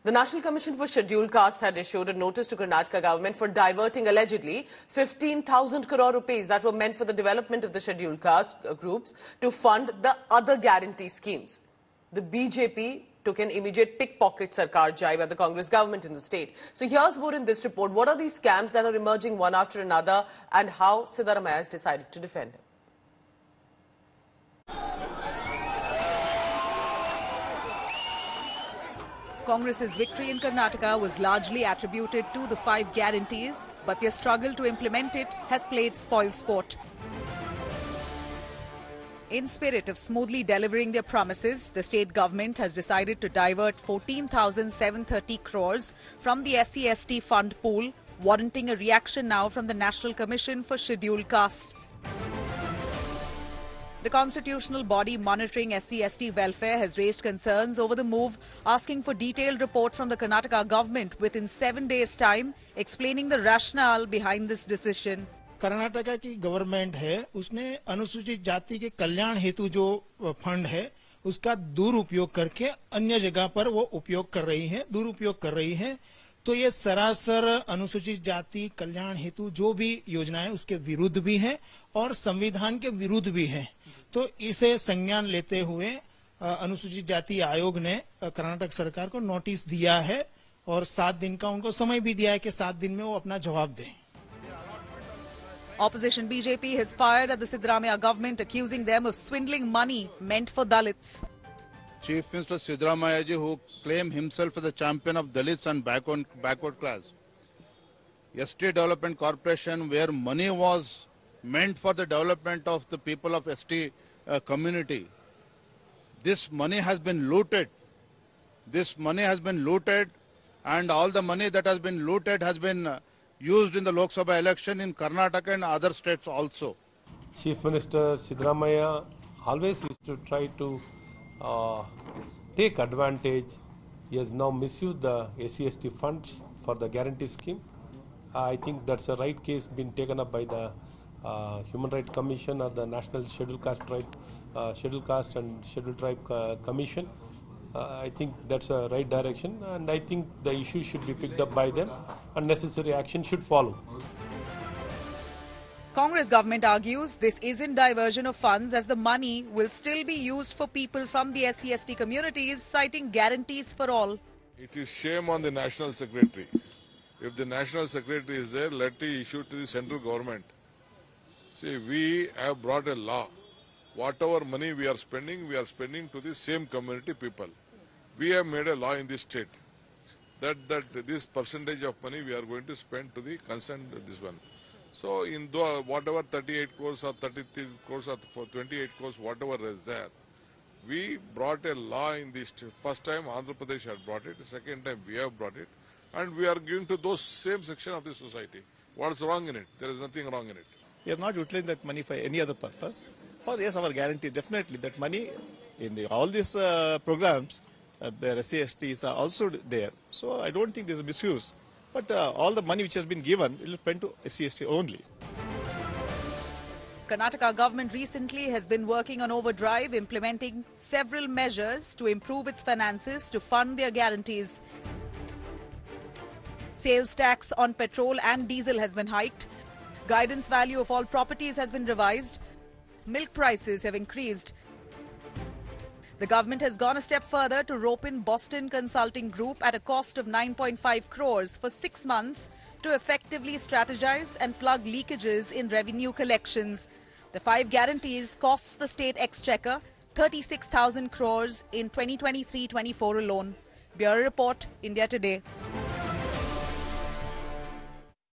The National Commission for Scheduled Caste had issued a notice to Karnataka government for diverting allegedly 15,000 crore rupees that were meant for the development of the scheduled caste groups to fund the other guarantee schemes. The BJP took an immediate pickpocket Sarkar jibe at the Congress government in the state. So here's more in this report. What are these scams that are emerging one after another and how Siddaramaiah has decided to defend him? Congress's victory in Karnataka was largely attributed to the 5 guarantees, but their struggle to implement it has played spoilsport. In spirit of smoothly delivering their promises, the state government has decided to divert 14,730 crores from the SC/ST fund pool, warranting a reaction now from the National Commission for Scheduled Caste. The constitutional body monitoring SC/ST welfare has raised concerns over the move, asking for detailed report from the Karnataka government within 7 days' time, explaining the rationale behind this decision. Karnataka की government है, उसने अनुसूचित जाति के कल्याण हेतु जो fund है उसका दुरुपयोग करके अन्य जगह पर वो उपयोग कर रही है, दुरुपयोग कर रही है। तो ये सरासर अनुसूचित जाति कल्याण हेतु जो भी योजना है उसके विरुद्ध भी है और संविधान के विरुद्ध भी है। तो इसे संज्ञान लेते हुए अनुसूचित जाति आयोग ने कर्नाटक सरकार को नोटिस दिया है और 7 दिन का उनको समय भी दिया है कि 7 दिन में वो अपना जवाब दें। Opposition BJP has fired at the Siddaramaiah government, accusing them of swindling money meant for Dalits. Chief Minister Siddaramaiah ji, who claimed himself as the champion of Dalits and backward class. ST Development Corporation, where money was meant for the development of the people of ST community. This money has been looted. This money has been looted, and all the money that has been looted has been used in the Lok Sabha election in Karnataka and other states also. Chief Minister Siddaramaiah always used to try to take advantage. He has now misused the SC/ST funds for the guarantee scheme. I think that's a right case been taken up by the Human Rights Commission or the National Scheduled Caste and Scheduled Tribe Commission. I think that's a right direction, and I think the issue should be picked up by them and necessary action should follow. Congress government argues this isn't diversion of funds as the money will still be used for people from the SC/ST communities, citing guarantees for all. It is shame on the National Secretary. If the National Secretary is there, let it issue to the central government. See, we have brought a law. Whatever money we are spending to the same community people. We have made a law in this state that this percentage of money we are going to spend to the concerned this one. So in whatever 38 crores or 33 crores or 28 crores, whatever is there, we brought a law in this state. First time Andhra Pradesh had brought it, second time we have brought it, and we are giving to those same section of the society. What's wrong in it? There is nothing wrong in it. We are not utilizing that money for any other purpose. For yes, our guarantee, definitely that money in all these programs, the SC/STs are also there. So I don't think there's a misuse. But all the money which has been given, it will spend to SC/ST only. Karnataka government recently has been working on overdrive, implementing several measures to improve its finances to fund their guarantees. Sales tax on petrol and diesel has been hiked. Guidance value of all properties has been revised. Milk prices have increased. The government has gone a step further to rope in Boston Consulting Group at a cost of 9.5 crores for 6 months to effectively strategize and plug leakages in revenue collections. The 5 guarantees costs the state exchequer 36,000 crores in 2023-24 alone. Bureau Report, India Today.